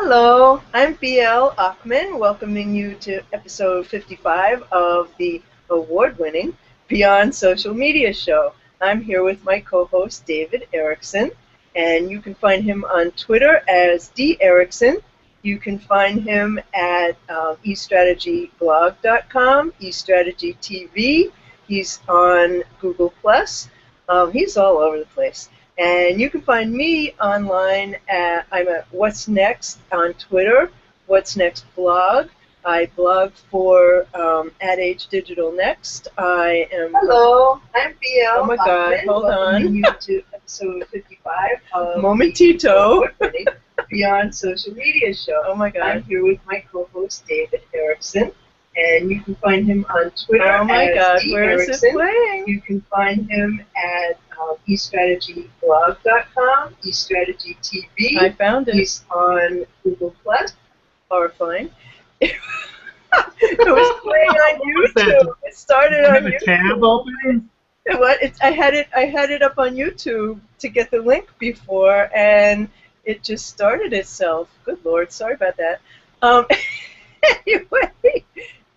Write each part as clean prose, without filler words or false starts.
Hello, I'm BL Ochman, welcoming you to episode 55 of the award-winning Beyond Social Media show. I'm here with my co-host David Erickson, and you can find him on Twitter as D.Erickson. You can find him at eStrategyBlog.com, eStrategy TV. He's on Google+. He's all over the place. And you can find me online I'm at What's Next on Twitter, What's Next blog. I blog for Ad Age Digital Next. I am. Hello, I'm BL. Oh my God, hold on. You to episode 55 of Momentito, Beyond Social Media show. Oh my God. I'm here with my co-host David Erickson. And you can find him on Twitter. Oh my God, where is it playing? You can find him at eStrategyBlog.com, eStrategy TV. I found it. He's on Google+. Horrifying. It was playing on YouTube. It started on YouTube. Tab open? What? I had it up on YouTube to get the link before, and it just started itself. Good Lord, sorry about that. Anyway.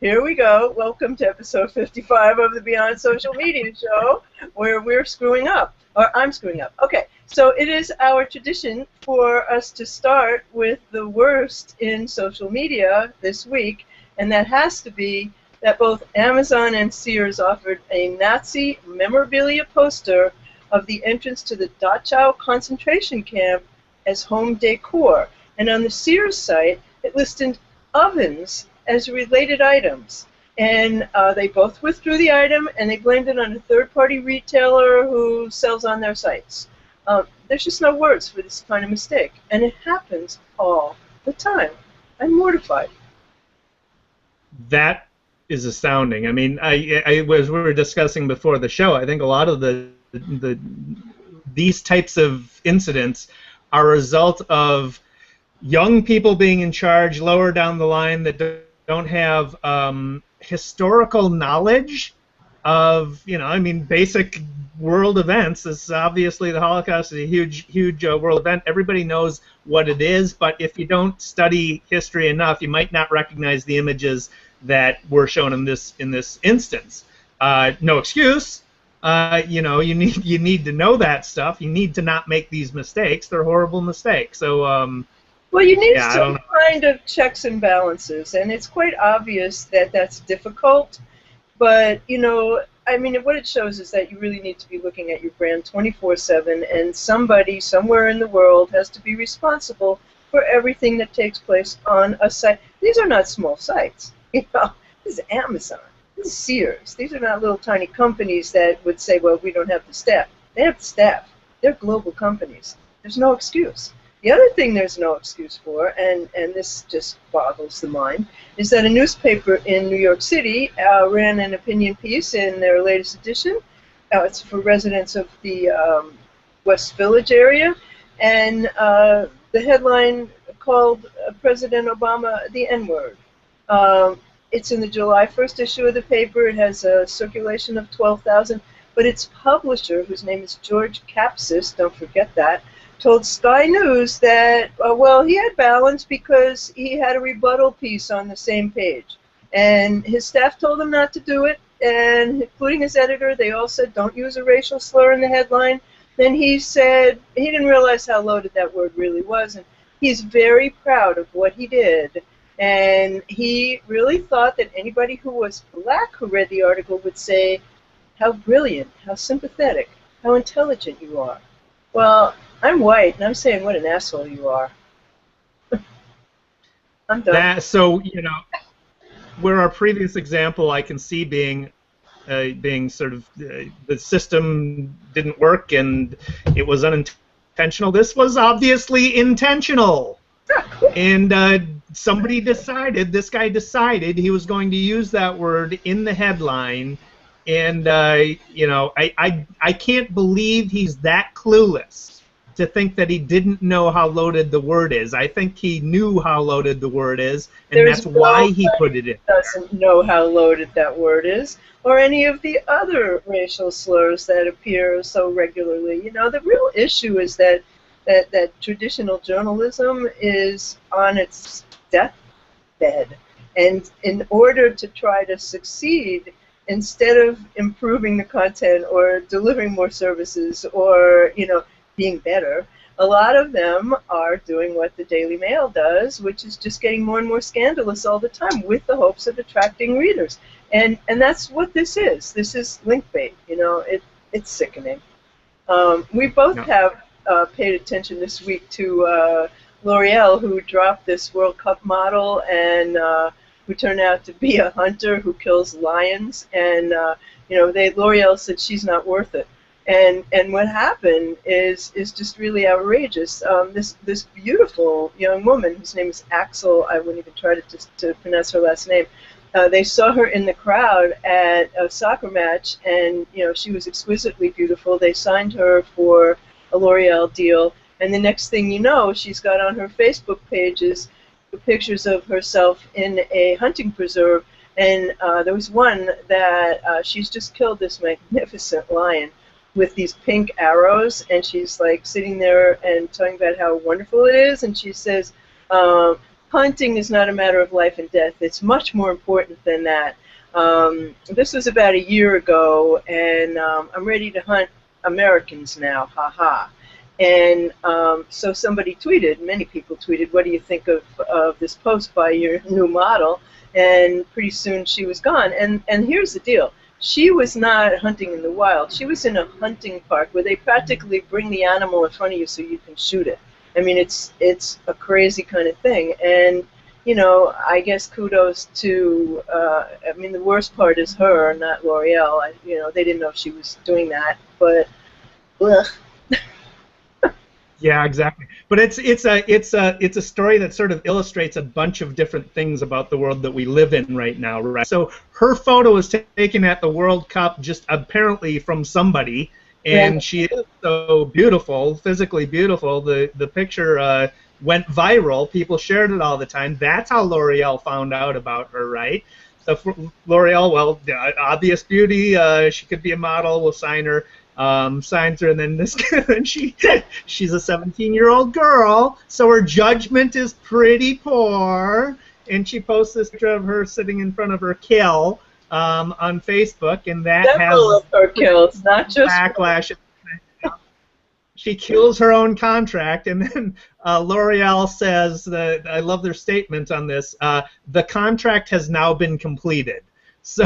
Here we go. Welcome to episode 55 of the Beyond Social Media show, where we're screwing up, or I'm screwing up. Okay, so it is our tradition for us to start with the worst in social media this week, and that has to be that both Amazon and Sears offered a Nazi memorabilia poster of the entrance to the Dachau concentration camp as home decor. And on the Sears site, it listed ovens as related items, and they both withdrew the item, and they blamed it on a third-party retailer who sells on their sites. There's just no words for this kind of mistake, and it happens all the time. I'm mortified. That is astounding. I mean, as we were discussing before the show, I think a lot of these types of incidents are a result of young people being in charge lower down the line that don't have historical knowledge of, basic world events. This obviously the Holocaust is a huge world event. Everybody knows what it is, but if you don't study history enough, you might not recognize the images that were shown in this instance. No excuse. You need to know that stuff. You need to not make these mistakes. They're horrible mistakes. So. Well, you need some kind of checks and balances, and it's quite obvious that that's difficult, but, what it shows is that you really need to be looking at your brand 24/7, and somebody somewhere in the world has to be responsible for everything that takes place on a site. These are not small sites. This is Amazon. This is Sears. These are not little tiny companies that would say, well, we don't have the staff. They have the staff. They're global companies. There's no excuse. The other thing there's no excuse for, and this just boggles the mind, is that a newspaper in New York City ran an opinion piece in their latest edition. It's for residents of the West Village area, and the headline called President Obama the N-word. It's in the July 1st issue of the paper. It has a circulation of 12,000, but its publisher, whose name is George Kapsis, don't forget that, told Sky News that, he had balance because he had a rebuttal piece on the same page. And his staff told him not to do it, and including his editor, they all said, don't use a racial slur in the headline. Then he said he didn't realize how loaded that word really was, and he's very proud of what he did. And he really thought that anybody who was black who read the article would say, how brilliant, how sympathetic, how intelligent you are. Well, I'm white, and I'm saying what an asshole you are. I'm done. Where our previous example I can see being sort of the system didn't work and it was unintentional, this was obviously intentional. And this guy decided he was going to use that word in the headline, and I can't believe he's that clueless to think that he didn't know how loaded the word is. I think he knew how loaded the word is, and that's why he put it in. Doesn't know how loaded that word is, or any of the other racial slurs that appear so regularly. The real issue is that that traditional journalism is on its deathbed. And in order to try to succeed, instead of improving the content or delivering more services or, you know, being better, a lot of them are doing what the Daily Mail does, which is just getting more and more scandalous all the time with the hopes of attracting readers. And that's what this is. This is link bait. You know, it's sickening. We both have paid attention this week to L'Oreal, who dropped this World Cup model and who turned out to be a hunter who kills lions. And you know, L'Oreal said she's not worth it. And what happened is just really outrageous. This beautiful young woman, whose name is Axel, I wouldn't even try to pronounce her last name. They saw her in the crowd at a soccer match, and you know, she was exquisitely beautiful. They signed her for a L'Oreal deal, and the next thing you know, she's got on her Facebook pages pictures of herself in a hunting preserve, and there was one that she's just killed this magnificent lion with these pink arrows, and she's like sitting there and talking about how wonderful it is, and she says, hunting is not a matter of life and death. It's much more important than that. This was about a year ago, and I'm ready to hunt Americans now, haha. And so somebody tweeted, many people tweeted, what do you think of this post by your new model? And pretty soon she was gone. And here's the deal. She was not hunting in the wild. She was in a hunting park where they practically bring the animal in front of you so you can shoot it. I mean, it's a crazy kind of thing. And, you know, I guess kudos to, I mean, the worst part is her, not L'Oreal. You know, they didn't know she was doing that, but, ugh. Yeah, exactly. But it's a story that sort of illustrates a bunch of different things about the world that we live in right now, right? So her photo was taken at the World Cup, just apparently from somebody, and she is so beautiful, physically beautiful. The picture went viral. People shared it all the time. That's how L'Oreal found out about her, right? So for L'Oreal, well, obvious beauty. She could be a model. We'll sign her. Signs her, and then she's a 17-year-old girl, so her judgment is pretty poor, and she posts this picture of her sitting in front of her kill on Facebook, and that several has of her kills, not just backlash. She kills her own contract, and then L'Oreal says that, I love their statement on this, the contract has now been completed. So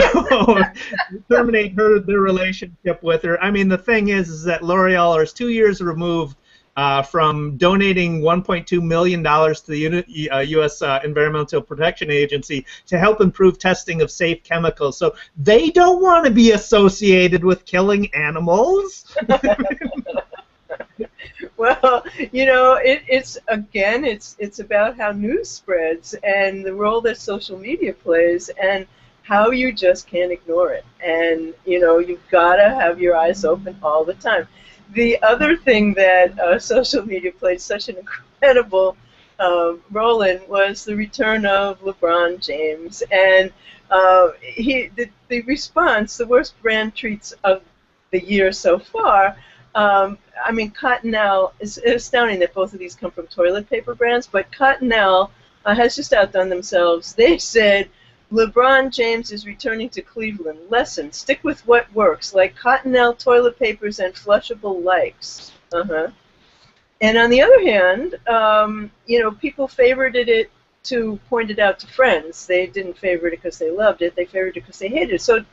terminate their relationship with her. I mean, the thing is that L'Oreal is 2 years removed from donating $1.2 million to the U.S. Environmental Protection Agency to help improve testing of safe chemicals. So they don't want to be associated with killing animals. Well, you know, it's about how news spreads and the role that social media plays, and how you just can't ignore it. And, you know, you've got to have your eyes open all the time. The other thing that social media played such an incredible role in was the return of LeBron James. And the response, the worst brand treats of the year so far, I mean, Cottonelle, it's astounding that both of these come from toilet paper brands, but Cottonelle has just outdone themselves. They said, LeBron James is returning to Cleveland. Lesson, stick with what works, like Cottonelle toilet papers and flushable likes. And on the other hand, you know, people favorited it to point it out to friends. They didn't favorite it because they loved it. They favorited it because they hated it. So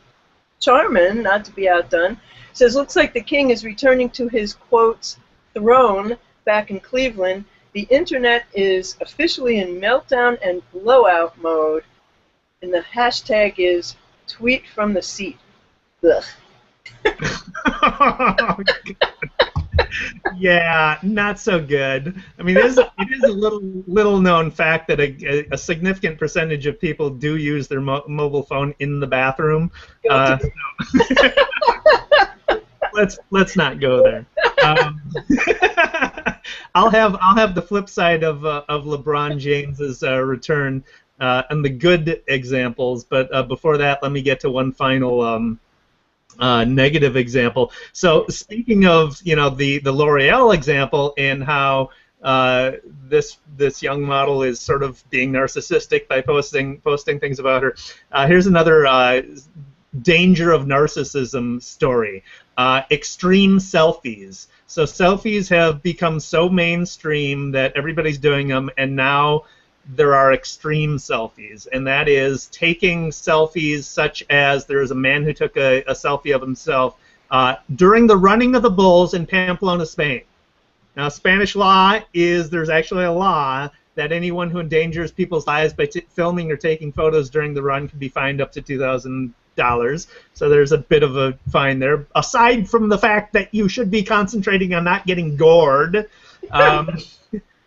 Charmin, not to be outdone, says, looks like the king is returning to his, quotes, throne back in Cleveland. The internet is officially in meltdown and blowout mode. And the hashtag is tweet from the seat. Ugh. Yeah, not so good. I mean, it is a little known fact that a significant percentage of people do use their mobile phone in the bathroom. Let's not go there. I'll have the flip side of LeBron James's return. And the good examples, but before that, let me get to one final negative example. So speaking of, you know, the L'Oreal example and how this young model is sort of being narcissistic by posting things about her. Here's another danger of narcissism story. Extreme selfies. So selfies have become so mainstream that everybody's doing them, and now there are extreme selfies, and that is taking selfies such as there's a man who took a selfie of himself during the running of the bulls in Pamplona, Spain. Now, Spanish law is there's actually a law that anyone who endangers people's lives by filming or taking photos during the run can be fined up to $2,000. So there's a bit of a fine there, aside from the fact that you should be concentrating on not getting gored.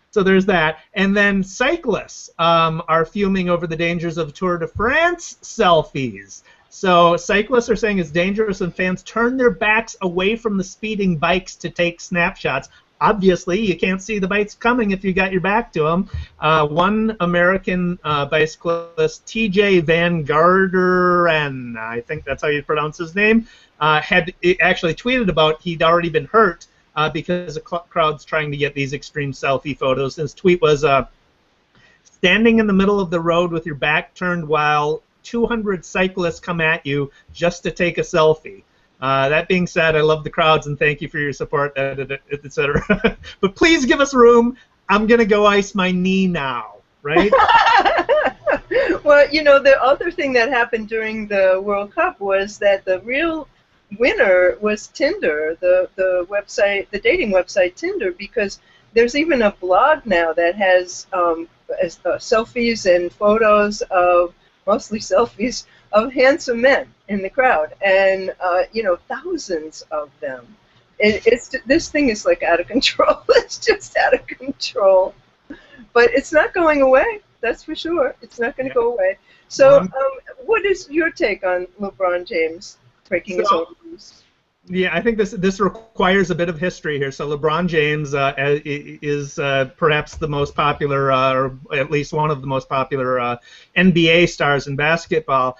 So there's that. And then cyclists are fuming over the dangers of Tour de France selfies. So cyclists are saying it's dangerous when fans turn their backs away from the speeding bikes to take snapshots. Obviously, you can't see the bikes coming if you got your back to them. One American bicyclist, T.J. Van Garderen, I think that's how you pronounce his name, had actually tweeted about he'd already been hurt because the crowd's trying to get these extreme selfie photos. His tweet was, standing in the middle of the road with your back turned while 200 cyclists come at you just to take a selfie. That being said, I love the crowds and thank you for your support, etc. But please give us room. I'm going to go ice my knee now, right? Well, you know, the other thing that happened during the World Cup was that the real winner was Tinder, the website, the dating website Tinder, because there's even a blog now that has selfies and photos of, mostly selfies, of handsome men in the crowd, and you know, thousands of them. This thing is like out of control. It's just out of control, but it's not going away. That's for sure. It's not going to go away. So, what is your take on LeBron James breaking his own rules? Yeah, I think this requires a bit of history here. So LeBron James is perhaps the most popular, or at least one of the most popular NBA stars in basketball.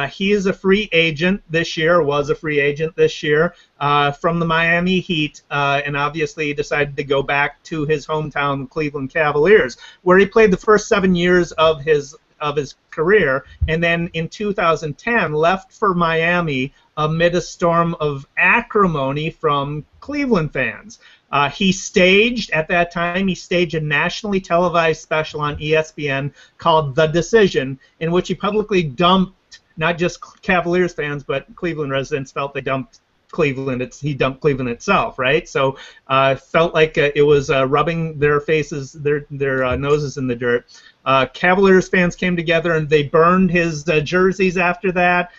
He is a free agent this year, was a free agent this year from the Miami Heat, and obviously decided to go back to his hometown, Cleveland Cavaliers, where he played the first 7 years of his career, and then in 2010 left for Miami amid a storm of acrimony from Cleveland fans. He staged, at that time, he staged a nationally televised special on ESPN called The Decision, in which he publicly dumped not just Cavaliers fans, but Cleveland residents felt they dumped Cleveland. He dumped Cleveland itself, right? So felt like it was rubbing their faces, their noses in the dirt. Cavaliers fans came together and they burned his jerseys after that.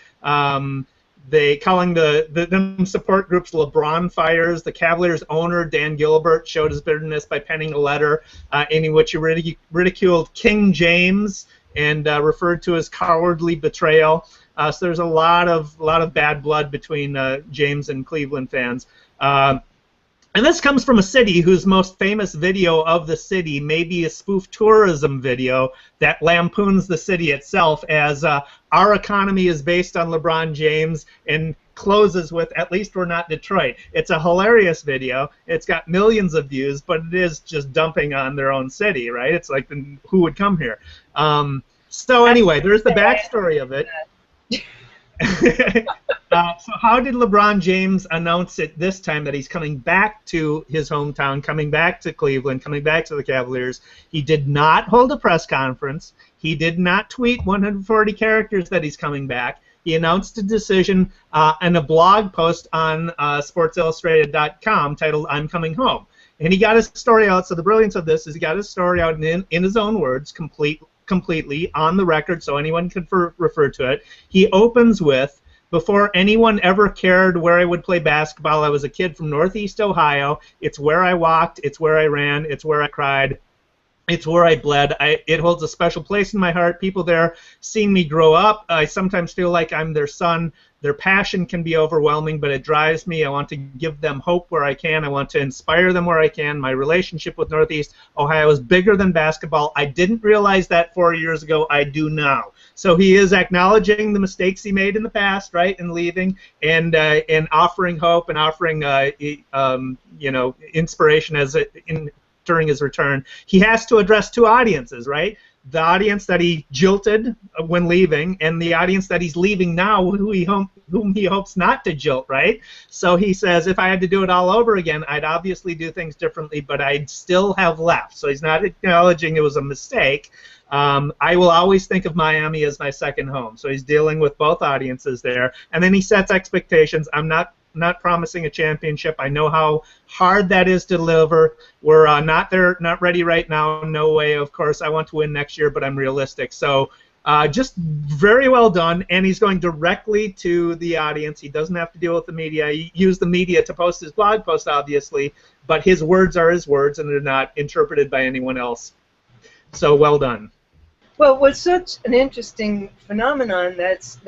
They calling them support groups LeBron fires. The Cavaliers owner Dan Gilbert showed his bitterness by penning a letter in which he ridiculed King James and referred to as cowardly betrayal. So there's a lot of bad blood between James and Cleveland fans. And this comes from a city whose most famous video of the city may be a spoof tourism video that lampoons the city itself as our economy is based on LeBron James and closes with "At least we're not Detroit." It's a hilarious video. It's got millions of views, but it is just dumping on their own city, right? It's like, who would come here? So anyway, there's the backstory of it. So how did LeBron James announce it this time that he's coming back to his hometown, coming back to Cleveland, coming back to the Cavaliers? He did not hold a press conference. He did not tweet 140 characters that he's coming back. He announced a decision in a blog post on SportsIllustrated.com titled "I'm Coming Home." And he got his story out. So the brilliance of this is he got his story out in his own words, completely on the record so anyone could refer to it. He opens with, "Before anyone ever cared where I would play basketball, I was a kid from Northeast Ohio. It's where I walked, it's where I ran, it's where I cried. It's where I bled. It holds a special place in my heart. People there seeing me grow up. I sometimes feel like I'm their son. Their passion can be overwhelming, but it drives me. I want to give them hope where I can. I want to inspire them where I can. My relationship with Northeast Ohio is bigger than basketball. I didn't realize that 4 years ago. I do now. So he is acknowledging the mistakes he made in the past, right, in leaving, and offering hope and offering inspiration during his return. He has to address two audiences, right? The audience that he jilted when leaving, and the audience that he's leaving now, whom he hopes not to jilt, right? So he says, if I had to do it all over again, I'd obviously do things differently, but I'd still have left. So he's not acknowledging it was a mistake. I will always think of Miami as my second home. So he's dealing with both audiences there. And then he sets expectations. I'm not promising a championship. I know how hard that is to deliver. We're not ready right now. No way, of course. I want to win next year, but I'm realistic. So just very well done. And he's going directly to the audience. He doesn't have to deal with the media. He used the media to post his blog post, obviously, but his words are his words, and they're not interpreted by anyone else. So well done. Well, what's such an interesting phenomenon that's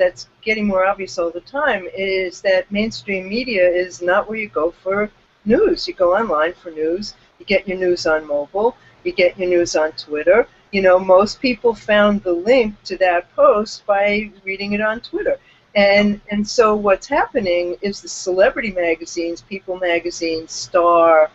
getting more obvious all the time is that mainstream media is not where you go for news. You go online for news. You get your news on mobile. You get your news on Twitter. You know, most people found the link to that post by reading it on Twitter. And so what's happening is the celebrity magazines, People Magazine, Star,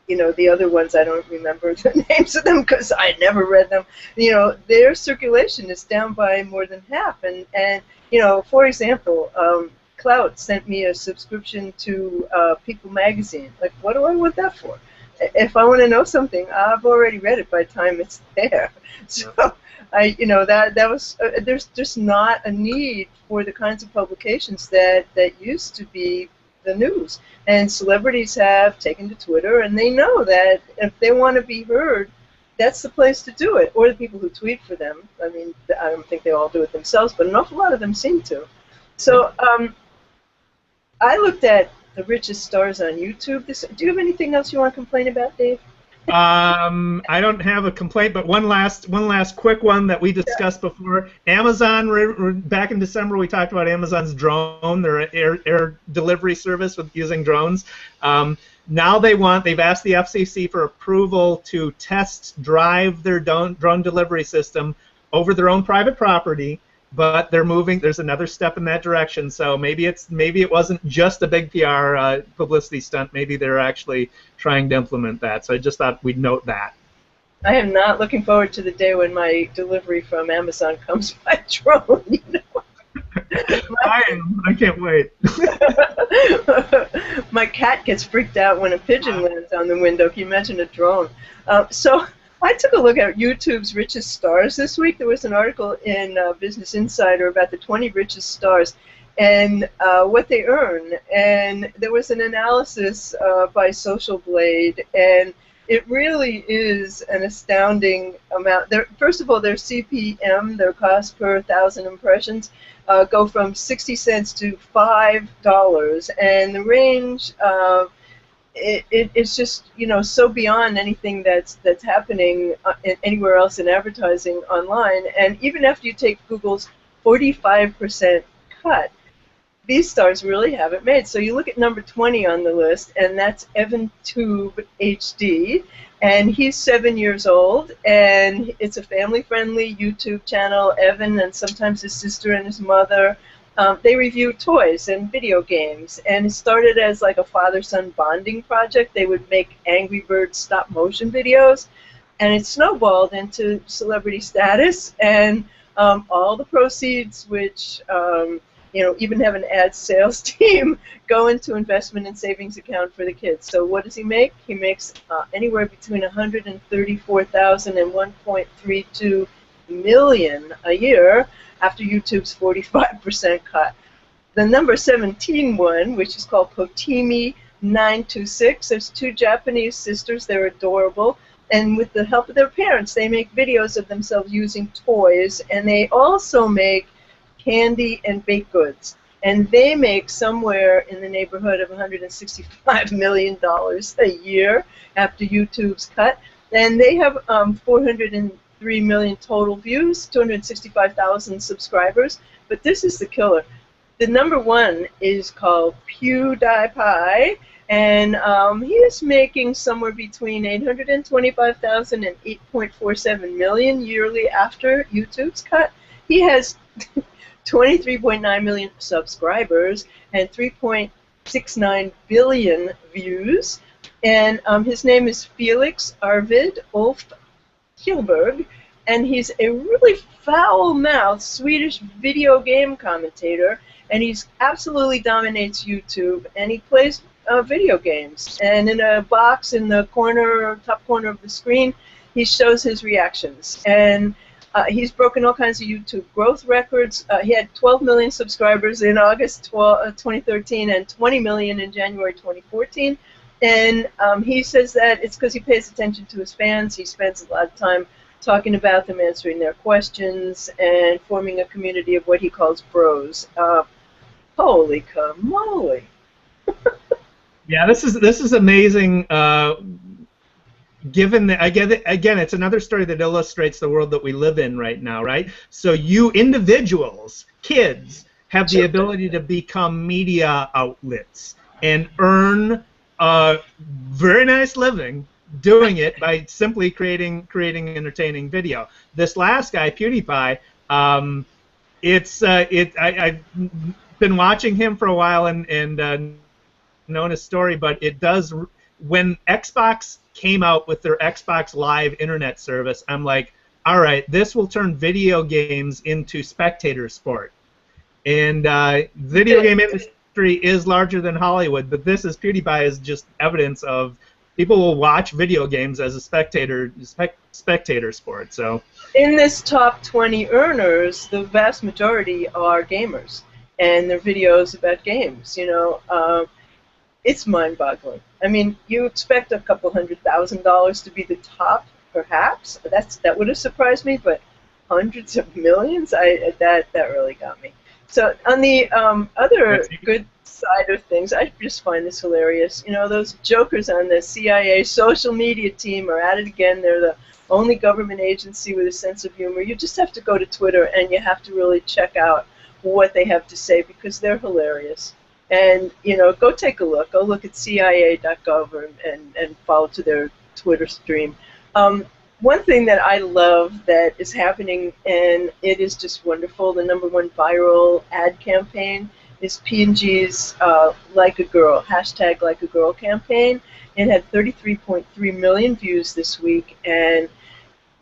you know, the other ones, I don't remember the names of them because I never read them. You know, their circulation is down by more than half. And you know, for example, Clout sent me a subscription to People Magazine. Like, what do I want that for? If I want to know something, I've already read it by the time it's there. So, you know, that was there's just not a need for the kinds of publications that used to be the news. And celebrities have taken to Twitter, and they know that if they want to be heard, that's the place to do it. Or the people who tweet for them. I mean, I don't think they all do it themselves, but an awful lot of them seem to. So I looked at the richest stars on YouTube. Do you have anything else you want to complain about, Dave? I don't have a complaint, but one last quick one that we discussed before. Amazon, back in December, we talked about Amazon's drone, their air delivery service with using drones. Now they've asked the FCC for approval to test drive their drone delivery system over their own private property. But they're moving. There's another step in that direction. So maybe it wasn't just a big PR publicity stunt. Maybe they're actually trying to implement that. So I just thought we'd note that. I am not looking forward to the day when my delivery from Amazon comes by drone. You know? I can't wait. My cat gets freaked out when a pigeon lands on the window. Can you imagine a drone? So I took a look at YouTube's richest stars this week. There was an article in Business Insider about the 20 richest stars and what they earn. And there was an analysis by Social Blade, and it really is an astounding amount. First of all, their CPM, their cost per 1,000 impressions, go from 60 cents to $5, and the range it's just, you know, so beyond anything that's happening anywhere else in advertising online. And even after you take Google's 45% cut, these stars really have it made. So you look at number 20 on the list, and that's Evan Tube HD, and he's 7 years old, and it's a family-friendly YouTube channel. Evan and sometimes his sister and his mother, they review toys and video games, and it started as like a father-son bonding project. They would make Angry Birds stop-motion videos, and it snowballed into celebrity status, and all the proceeds, which you know, even have an ad sales team, go into investment and savings account for the kids. So what does he make? He makes anywhere between $134,000 and $1.32 million a year after YouTube's 45% cut. The number 17 one, which is called Potimi926, there's two Japanese sisters. They're adorable. And with the help of their parents, they make videos of themselves using toys, and they also make candy and baked goods. And they make somewhere in the neighborhood of $165 million a year after YouTube's cut. And they have 403 million total views, 265,000 subscribers. But this is the killer. The number one is called PewDiePie, and he is making somewhere between 825,000 and 8.47 million yearly after YouTube's cut. He has 23.9 million subscribers and 3.69 billion views. And his name is Felix Arvid Ulf Kjellberg, and he's a really foul-mouthed Swedish video game commentator, and he absolutely dominates YouTube, and he plays video games. And in a box in the corner, top corner of the screen, he shows his reactions. And he's broken all kinds of YouTube growth records. He had 12 million subscribers in August 2013 and 20 million in January 2014. And he says that it's because he pays attention to his fans. He spends a lot of time talking about them, answering their questions, and forming a community of what he calls bros. Holy camole! Yeah, this is amazing. Given that, again, it's another story that illustrates the world that we live in right now, right? So you individuals, kids, have the ability to become media outlets and earn a very nice living doing it by simply creating entertaining video. This last guy, PewDiePie, I've been watching him for a while and known his story, but it does. When Xbox came out with their Xbox Live internet service, I'm like, all right, this will turn video games into spectator sport. And video game industry is larger than Hollywood, but this is PewDiePie is just evidence of people will watch video games as a spectator sport. So in this top 20 earners, the vast majority are gamers, and their videos about games. You know, it's mind-boggling. I mean, you expect a couple $100,000 to be the top, perhaps. That would have surprised me, but hundreds of millions, that really got me. So on the other good side of things, I just find this hilarious. You know, those jokers on the CIA social media team are at it again. They're the only government agency with a sense of humor. You just have to go to Twitter and you have to really check out what they have to say because they're hilarious. And, you know, go take a look. Go look at CIA.gov and follow to their Twitter stream. One thing that I love that is happening, and it is just wonderful, the #1 viral ad campaign is P&G's LikeAGirl, hashtag LikeAGirl campaign. It had 33.3 million views this week, and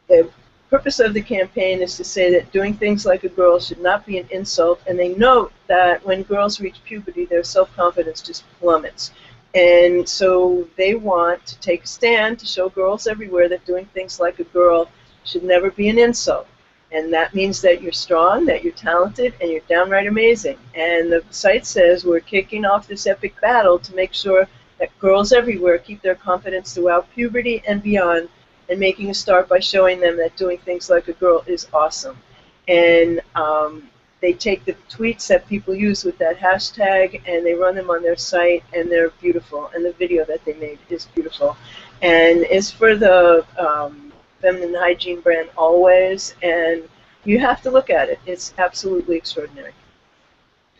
the purpose of the campaign is to say that doing things like a girl should not be an insult, and they note that when girls reach puberty, their self-confidence just plummets. And so they want to take a stand to show girls everywhere that doing things like a girl should never be an insult. And that means that you're strong, that you're talented, and you're downright amazing. And the site says we're kicking off this epic battle to make sure that girls everywhere keep their confidence throughout puberty and beyond, and making a start by showing them that doing things like a girl is awesome. And they take the tweets that people use with that hashtag and they run them on their site, and they're beautiful. And the video that they made is beautiful. And it's for the feminine hygiene brand Always, and you have to look at it. It's absolutely extraordinary.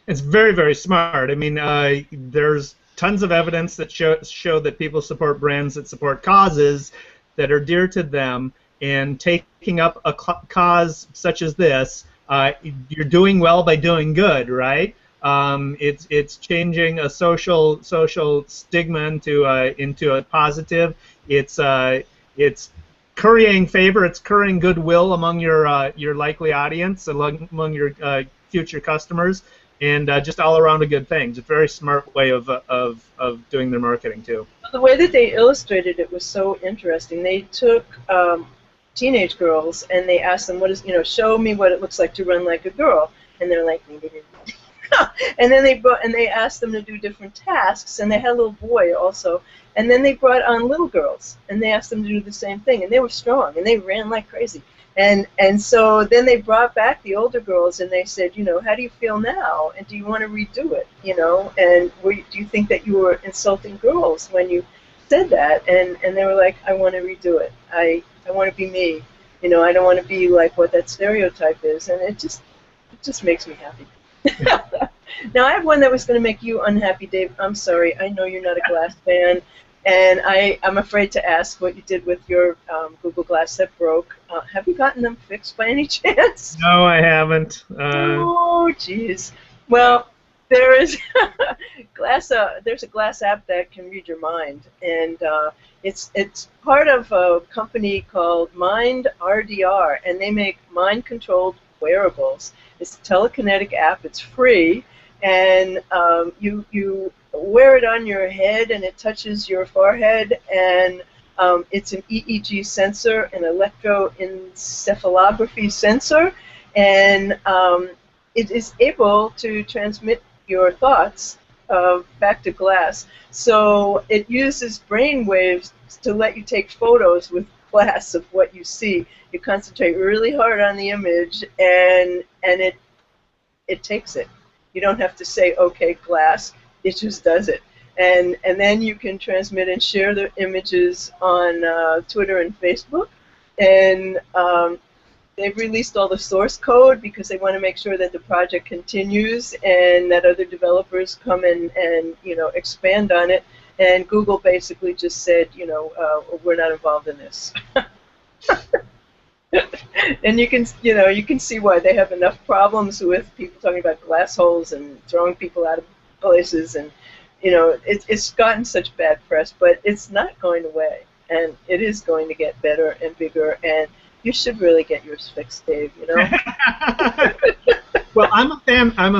It's very, very smart. I mean, there's tons of evidence that show that people support brands that support causes that are dear to them, and taking up a cause such as this, you're doing well by doing good, right? It's changing a social stigma into a positive. It's currying favor. It's currying goodwill among your likely audience, among your future customers, and just all around a good thing. It's a very smart way of doing their marketing too. The way that they illustrated it was so interesting. They took teenage girls and they asked them, "What is, show me what it looks like to run like a girl," and they're like, and then they asked them to do different tasks, and they had a little boy also, and then they brought on little girls and they asked them to do the same thing, and they were strong and they ran like crazy. And so then they brought back the older girls and they said, how do you feel now? And do you want to redo it? And do you think that you were insulting girls when you said that, and they were like, I want to redo it. I want to be me. You know, I don't want to be like what that stereotype is, and it just makes me happy. Now, I have one that was going to make you unhappy, Dave. I'm sorry. I know you're not a glass fan, and I'm afraid to ask what you did with your Google Glass that broke. Have you gotten them fixed by any chance? No, I haven't. Oh, jeez. Well, there is glass. There's a glass app that can read your mind, and it's part of a company called Mind RDR, and they make mind-controlled wearables. It's a telekinetic app. It's free, and you wear it on your head, and it touches your forehead, and it's an EEG sensor, an electroencephalography sensor, and it is able to transmit your thoughts back to glass. So it uses brain waves to let you take photos with glass of what you see. You concentrate really hard on the image, and it takes it. You don't have to say, okay, glass. It just does it. And then you can transmit and share the images on Twitter and Facebook. And they've released all the source code because they want to make sure that the project continues and that other developers come and you know, expand on it. And Google basically just said, you know, we're not involved in this. And you can see why they have enough problems with people talking about glass holes and throwing people out of places, and you know, it's gotten such bad press, but it's not going away, and it is going to get better and bigger, and you should really get yours fixed, Dave. You know. Well, I'm a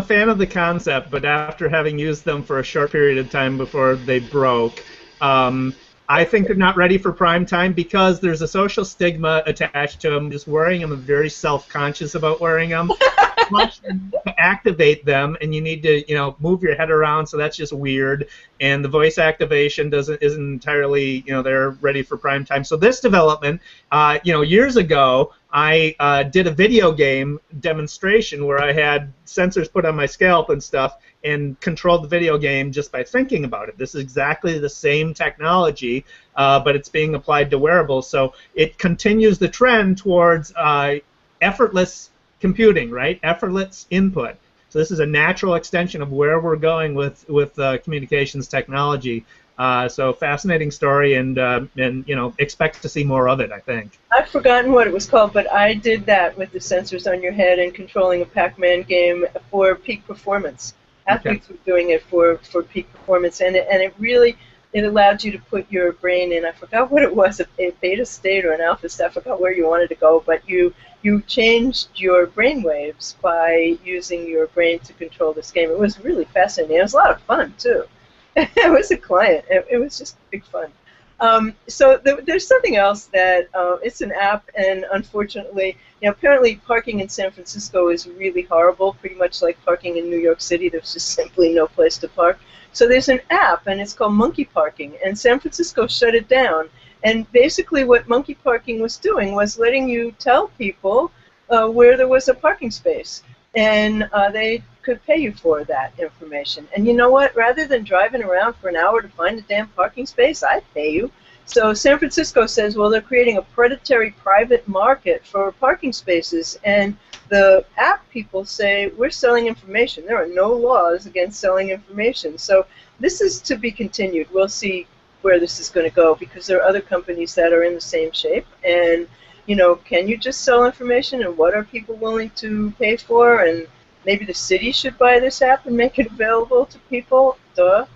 fan of the concept, but after having used them for a short period of time before they broke, I think they're not ready for prime time because there's a social stigma attached to them. Just wearing them, I'm very self-conscious about wearing them. To activate them, and you need to, you know, move your head around, so that's just weird. And the voice activation isn't entirely, you know, they're ready for prime time. So this development, you know, years ago, I did a video game demonstration where I had sensors put on my scalp and stuff, and controlled the video game just by thinking about it. This is exactly the same technology, but it's being applied to wearables. So it continues the trend towards effortless computing, right? Effortless input. So this is a natural extension of where we're going with communications technology. So fascinating story, and you know, expect to see more of it, I think. I've forgotten what it was called, but I did that with the sensors on your head and controlling a Pac-Man game for peak performance. Athletes were doing it for peak performance, and it really allowed you to put your brain in, I forgot what it was, a beta state or an alpha state, I forgot where you wanted to go, but you changed your brain waves by using your brain to control this game. It was really fascinating. It was a lot of fun, too. It was a client. It was just big fun. So there's something else that it's an app, and unfortunately, you know, apparently parking in San Francisco is really horrible, pretty much like parking in New York City. There's just simply no place to park. So there's an app, and it's called MonkeyParking, and San Francisco shut it down. And basically what MonkeyParking was doing was letting you tell people where there was a parking space, and they could pay you for that information. And you know what? Rather than driving around for an hour to find a damn parking space, I'd pay you. So San Francisco says, well, they're creating a predatory private market for parking spaces, and the app people say, we're selling information. There are no laws against selling information. So this is to be continued. We'll see where this is going to go, because there are other companies that are in the same shape, and you know, can you just sell information, and what are people willing to pay for? And maybe the city should buy this app and make it available to people. Duh.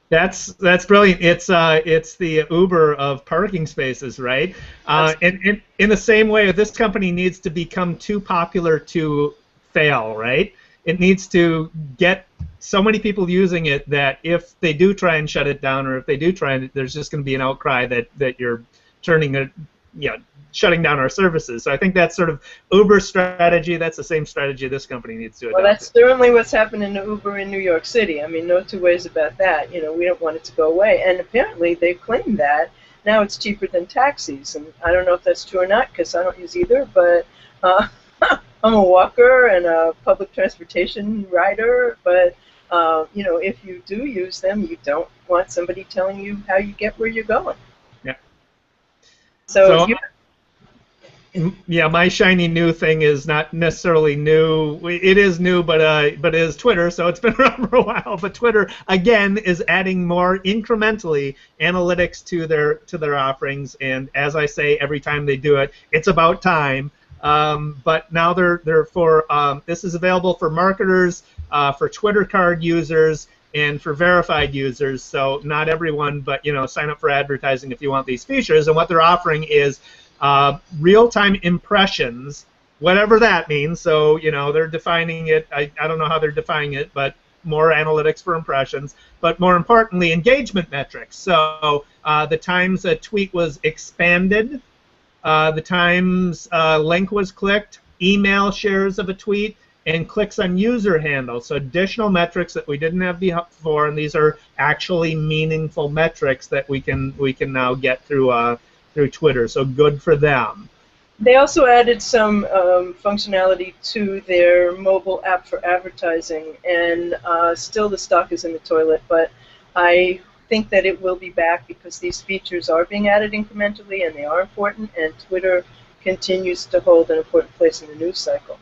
That's brilliant. It's the Uber of parking spaces, right? And in the same way, this company needs to become too popular to fail, right? It needs to get so many people using it that if they do try and shut it down, or if they do try and, there's just going to be an outcry that you're turning it, you know, shutting down our services. So I think that's sort of Uber's strategy. That's the same strategy this company needs to adopt. Well, that's certainly what's happening to Uber in New York City. I mean, no two ways about that. You know, we don't want it to go away. And apparently they claim that now it's cheaper than taxis. And I don't know if that's true or not, because I don't use either. But I'm a walker and a public transportation rider. But You know, if you do use them, you don't want somebody telling you how you get where you're going. Yeah. So yeah, my shiny new thing is not necessarily new. It is new, but it is Twitter, so it's been around for a while. But Twitter again is adding more incrementally analytics to their offerings, and as I say every time they do it, it's about time. But now they're for this is available for marketers, for Twitter card users, and for verified users. So not everyone, but sign up for advertising if you want these features. And what they're offering is real-time impressions, whatever that means. So they're defining it. I don't know how they're defining it, but more analytics for impressions. But more importantly, engagement metrics. So the times a tweet was expanded, the times link was clicked, email shares of a tweet, and clicks on user handle. So additional metrics that we didn't have before, and these are actually meaningful metrics that we can now get through Twitter. So good for them. They also added some functionality to their mobile app for advertising, and still the stock is in the toilet, but I think that it will be back because these features are being added incrementally and they are important, and Twitter continues to hold an important place in the news cycle.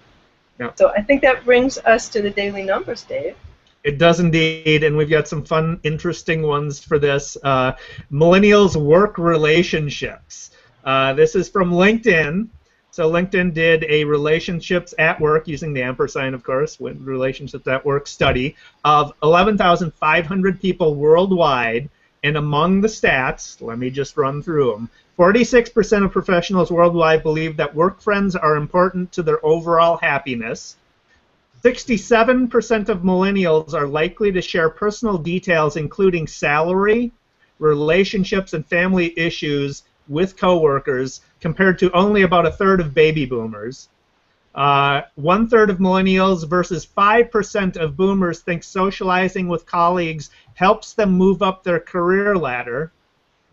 Yeah. So I think that brings us to the daily numbers, Dave. It does indeed, and we've got some fun, interesting ones for this. Millennials Work Relationships. This is from LinkedIn. So LinkedIn did a relationships at work, using the ampersand, of course, with relationships at work study of 11,500 people worldwide. And among the stats, let me just run through them. 46% of professionals worldwide believe that work friends are important to their overall happiness. 67% of millennials are likely to share personal details, including salary, relationships, and family issues with coworkers, compared to only about a third of baby boomers. 1/3 of millennials versus 5% of boomers think socializing with colleagues helps them move up their career ladder.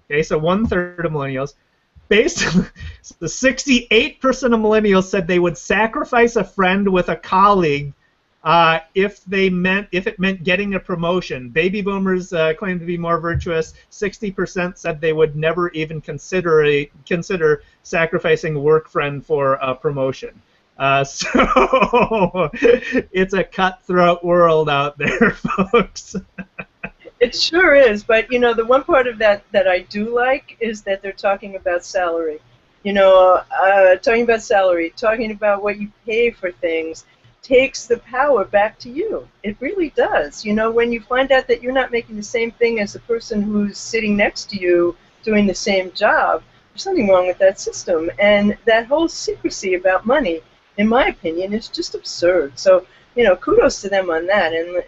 Okay, so 1/3 of millennials. Based on the 68% of millennials said they would sacrifice a friend with a colleague if it meant getting a promotion. Baby boomers claim to be more virtuous. 60% said they would never even consider sacrificing a work friend for a promotion. So it's a cutthroat world out there, folks. It sure is, but the one part of that I do like is that they're talking about salary. Talking about salary, talking about what you pay for things, takes the power back to you. It really does. When you find out that you're not making the same thing as the person who's sitting next to you doing the same job, there's something wrong with that system. And that whole secrecy about money, in my opinion, is just absurd. So, kudos to them on that. And,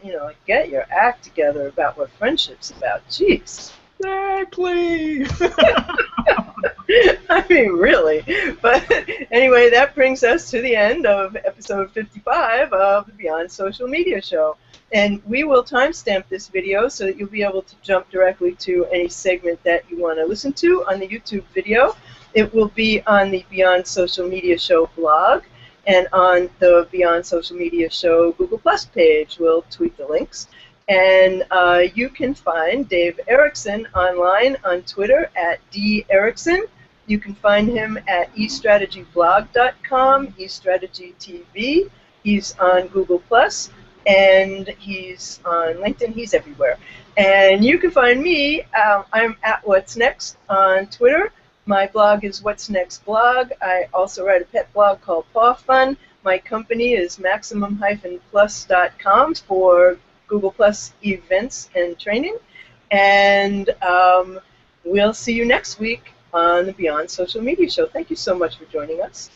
get your act together about what friendship's about. Jeez. Exactly. I mean, really. But anyway, that brings us to the end of episode 55 of the Beyond Social Media Show. And we will timestamp this video so that you'll be able to jump directly to any segment that you want to listen to on the YouTube video. It will be on the Beyond Social Media Show blog and on the Beyond Social Media Show Google Plus page. We'll tweet the links. And you can find Dave Erickson online on Twitter at @DErickson. You can find him at eStrategyBlog.com, eStrategyTV. He's on Google Plus, and he's on LinkedIn. He's everywhere. And you can find me. I'm at What's Next on Twitter. My blog is What's Next Blog. I also write a pet blog called Paw Fun. My company is maximum-plus.com for Google Plus events and training. And we'll see you next week on the Beyond Social Media Show. Thank you so much for joining us.